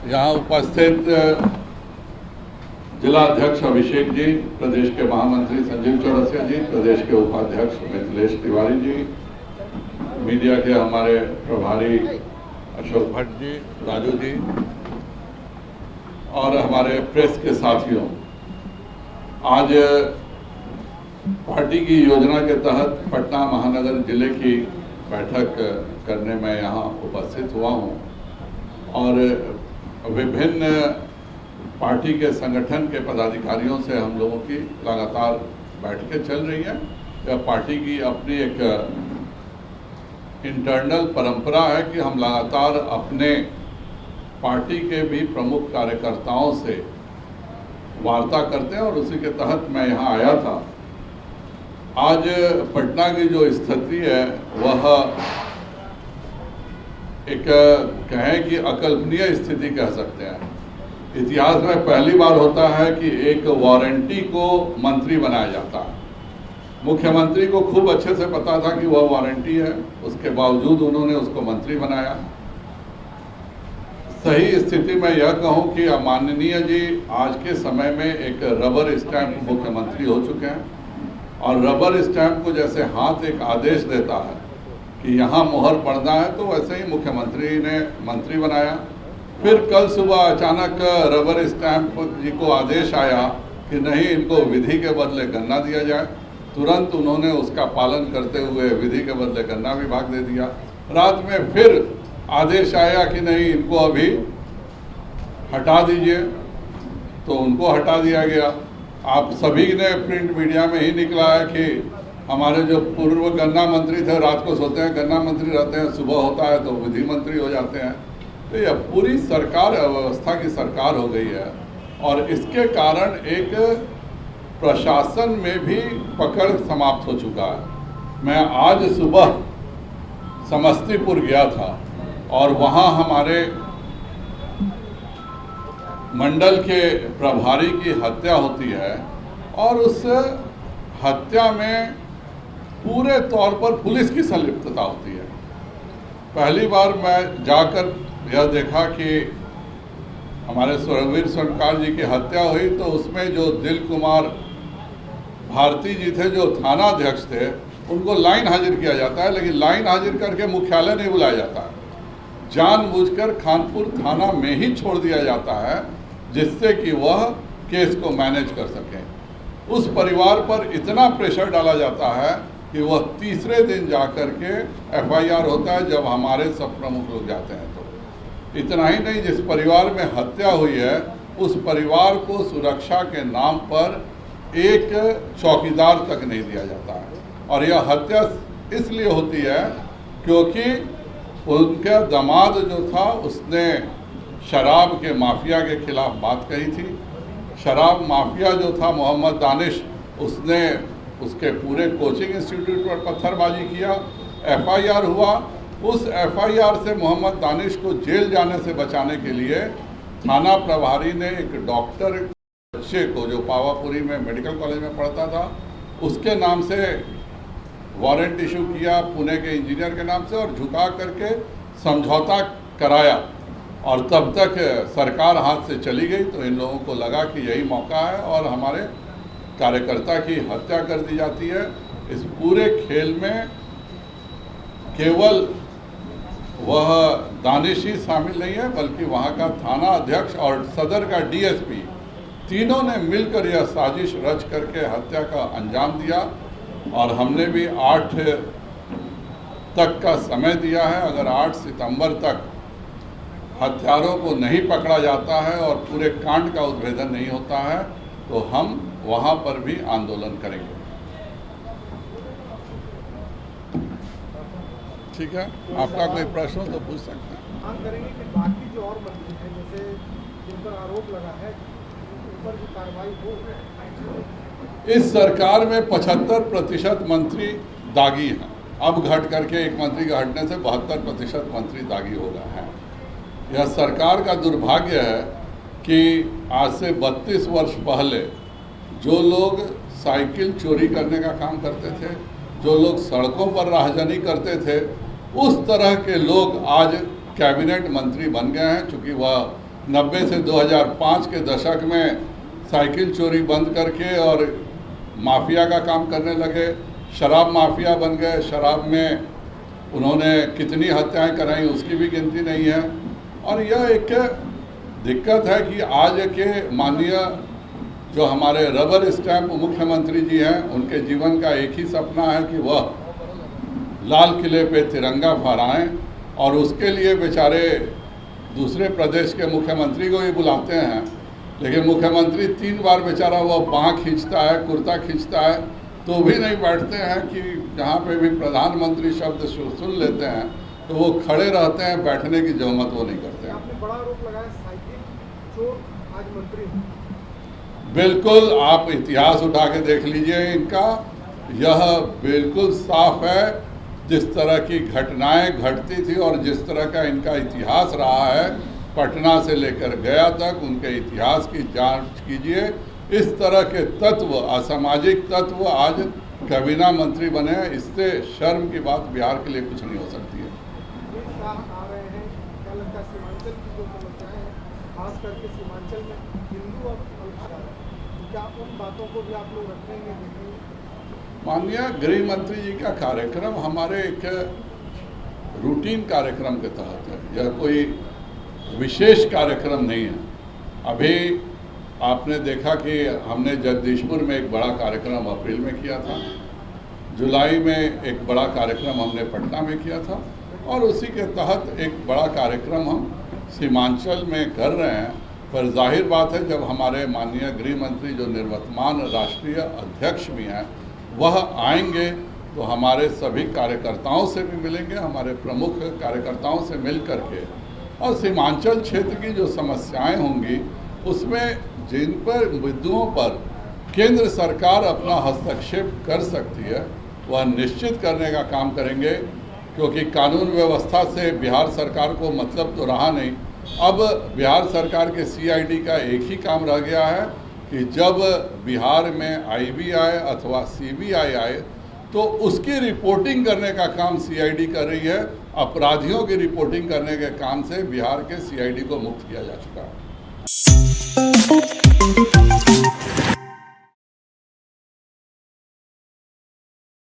यहाँ उपस्थित जिला अध्यक्ष अभिषेक जी, प्रदेश के महामंत्री संजीव चौरसिया जी, प्रदेश के उपाध्यक्ष मिथिलेश तिवारी जी, मीडिया के हमारे प्रभारी अशोक भट्ट जी, राजू जी और हमारे प्रेस के साथियों, आज पार्टी की योजना के तहत पटना महानगर जिले की बैठक करने में यहाँ उपस्थित हुआ हूँ और विभिन्न पार्टी के संगठन के पदाधिकारियों से हम लोगों की लगातार बैठकें चल रही हैं। यह पार्टी की अपनी एक इंटरनल परंपरा है कि हम लगातार अपने पार्टी के भी प्रमुख कार्यकर्ताओं से वार्ता करते हैं और उसी के तहत मैं यहाँ आया था। आज पटना की जो स्थिति है वह एक कहें कि अकल्पनीय स्थिति कह सकते हैं। इतिहास में पहली बार होता है कि एक वारंटी को मंत्री बनाया जाता है। मुख्यमंत्री को खूब अच्छे से पता था कि वह वारंटी है, उसके बावजूद उन्होंने उसको मंत्री बनाया। सही स्थिति में यह कहूं कि माननीय जी आज के समय में एक रबर स्टैंप मुख्यमंत्री हो चुके हैं और रबर स्टैंप को जैसे हाथ एक आदेश देता है कि यहाँ मोहर पड़ना है, तो वैसे ही मुख्यमंत्री ने मंत्री बनाया। फिर कल सुबह अचानक रबर स्टैंप जी को आदेश आया कि नहीं, इनको विधि के बदले गन्ना दिया जाए। तुरंत उन्होंने उसका पालन करते हुए विधि के बदले गन्ना विभाग दे दिया। रात में फिर आदेश आया कि नहीं, इनको अभी हटा दीजिए, तो उनको हटा दिया गया। आप सभी ने प्रिंट मीडिया में ही निकला है कि हमारे जो पूर्व गन्ना मंत्री थे रात को सोते हैं गन्ना मंत्री रहते हैं, सुबह होता है तो विधि मंत्री हो जाते हैं। तो यह पूरी सरकार अव्यवस्था की सरकार हो गई है और इसके कारण एक प्रशासन में भी पकड़ समाप्त हो चुका है। मैं आज सुबह समस्तीपुर गया था और वहाँ हमारे मंडल के प्रभारी की हत्या होती है और उस हत्या में पूरे तौर पर पुलिस की संलिप्तता होती है। पहली बार मैं जाकर यह देखा कि हमारे स्वर्गवीर स्वर्णकार जी की हत्या हुई तो उसमें जो दिल कुमार भारती जी थे, जो थाना अध्यक्ष थे, उनको लाइन हाजिर किया जाता है, लेकिन लाइन हाजिर करके मुख्यालय नहीं बुलाया जाता है। जानबूझकर खानपुर थाना में ही छोड़ दिया जाता है जिससे कि वह केस को मैनेज कर सकें। उस परिवार पर इतना प्रेशर डाला जाता है कि वह तीसरे दिन जाकर के FIR होता है जब हमारे सब प्रमुख लोग जाते हैं। तो इतना ही नहीं, जिस परिवार में हत्या हुई है उस परिवार को सुरक्षा के नाम पर एक चौकीदार तक नहीं दिया जाता है। और यह हत्या इसलिए होती है क्योंकि उनका दामाद जो था उसने शराब के माफिया के खिलाफ बात कही थी। शराब माफिया जो था मोहम्मद दानिश, उसने उसके पूरे कोचिंग इंस्टीट्यूट पर पत्थरबाजी किया। FIR हुआ। उस FIR से मोहम्मद दानिश को जेल जाने से बचाने के लिए थाना प्रभारी ने एक डॉक्टर बच्चे को, जो पावापुरी में मेडिकल कॉलेज में पढ़ता था, उसके नाम से वारंट इशू किया पुणे के इंजीनियर के नाम से और झुका करके समझौता कराया। और तब तक सरकार हाथ से चली गई तो इन लोगों को लगा कि यही मौका है और हमारे कार्यकर्ता की हत्या कर दी जाती है। इस पूरे खेल में केवल वह दानिश ही शामिल नहीं है बल्कि वहाँ का थाना अध्यक्ष और सदर का DSP, तीनों ने मिलकर यह साजिश रच करके हत्या का अंजाम दिया। और हमने भी 8 तक का समय दिया है। अगर 8 सितंबर तक हत्यारों को नहीं पकड़ा जाता है और पूरे कांड का उद्भेदन नहीं होता है तो हम वहाँ पर भी आंदोलन करेंगे। ठीक है, आपका कोई प्रश्न हो तो पूछ सकते हैं। मांग करेंगे कि बाकी जो और मंत्री हैं, जैसे जिन पर आरोप लगा है, उन पर भी कार्रवाई हो। इस सरकार में 75% मंत्री दागी हैं। अब घट करके एक मंत्री के हटने से 72% मंत्री दागी हो गए हैं। यह सरकार का दुर्भाग्य है कि आज से 32 वर्ष पहले जो लोग साइकिल चोरी करने का काम करते थे, जो लोग सड़कों पर राहजनी करते थे, उस तरह के लोग आज कैबिनेट मंत्री बन गए हैं। चूँकि वह 90 से 2005 के दशक में साइकिल चोरी बंद करके और माफिया का काम करने लगे, शराब माफिया बन गए। शराब में उन्होंने कितनी हत्याएं कराई उसकी भी गिनती नहीं है। और यह एक दिक्कत है कि आज के माननीय जो हमारे रबर स्टैंप मुख्यमंत्री जी हैं, उनके जीवन का एक ही सपना है कि वह लाल किले पे तिरंगा फहराएं, और उसके लिए बेचारे दूसरे प्रदेश के मुख्यमंत्री को ही बुलाते हैं, लेकिन मुख्यमंत्री 3 बार बेचारा वह बाँह खींचता है, कुर्ता खींचता है, तो भी नहीं बैठते हैं कि जहाँ पे भी प्रधानमंत्री शब्द सुन लेते हैं तो वो खड़े रहते हैं, बैठने की जहमत वो नहीं करते हैं। आपने बड़ा आरोप लगाया साइकिल चोर आज मंत्री हैं। बिल्कुल, आप इतिहास उठा के देख लीजिए इनका, यह बिल्कुल साफ है। जिस तरह की घटनाएं घटती थी और जिस तरह का इनका इतिहास रहा है, पटना से लेकर गया तक, उनके इतिहास की जांच कीजिए। इस तरह के तत्व, असामाजिक तत्व आज कैबिनेट मंत्री बने, इससे शर्म की बात बिहार के लिए कुछ नहीं हो सकती है। आ रहे हैं, क्या लगता है सीमांचल की जो समस्याएं हैं, खास करके सीमांचल में हिंदू और अल्पसंख्यक, क्या उन बातों को भी आप लोग रखेंगे? माननीय गृह मंत्री जी का कार्यक्रम हमारे एक रूटीन कार्यक्रम के तहत है, यह कोई विशेष कार्यक्रम नहीं है। अभी आपने देखा कि हमने जगदीशपुर में एक बड़ा कार्यक्रम अप्रैल में किया था, जुलाई में एक बड़ा कार्यक्रम हमने पटना में किया था, और उसी के तहत एक बड़ा कार्यक्रम हम सीमांचल में कर रहे हैं। पर जाहिर बात है, जब हमारे माननीय गृह मंत्री जो निवर्तमान राष्ट्रीय अध्यक्ष भी हैं वह आएंगे तो हमारे सभी कार्यकर्ताओं से भी मिलेंगे, हमारे प्रमुख कार्यकर्ताओं से मिल करके, और सीमांचल क्षेत्र की जो समस्याएं होंगी उसमें जिन पर मुद्दों पर केंद्र सरकार अपना हस्तक्षेप कर सकती है वह निश्चित करने का काम करेंगे, क्योंकि कानून व्यवस्था से बिहार सरकार को मतलब तो रहा नहीं। अब बिहार सरकार के सीआईडी का एक ही काम रह गया है कि जब बिहार में आईबीआई अथवा सीबीआई आए तो उसकी रिपोर्टिंग करने का काम सीआईडी कर रही है। अपराधियों की रिपोर्टिंग करने के काम से बिहार के सीआईडी को मुक्त किया जा चुका है।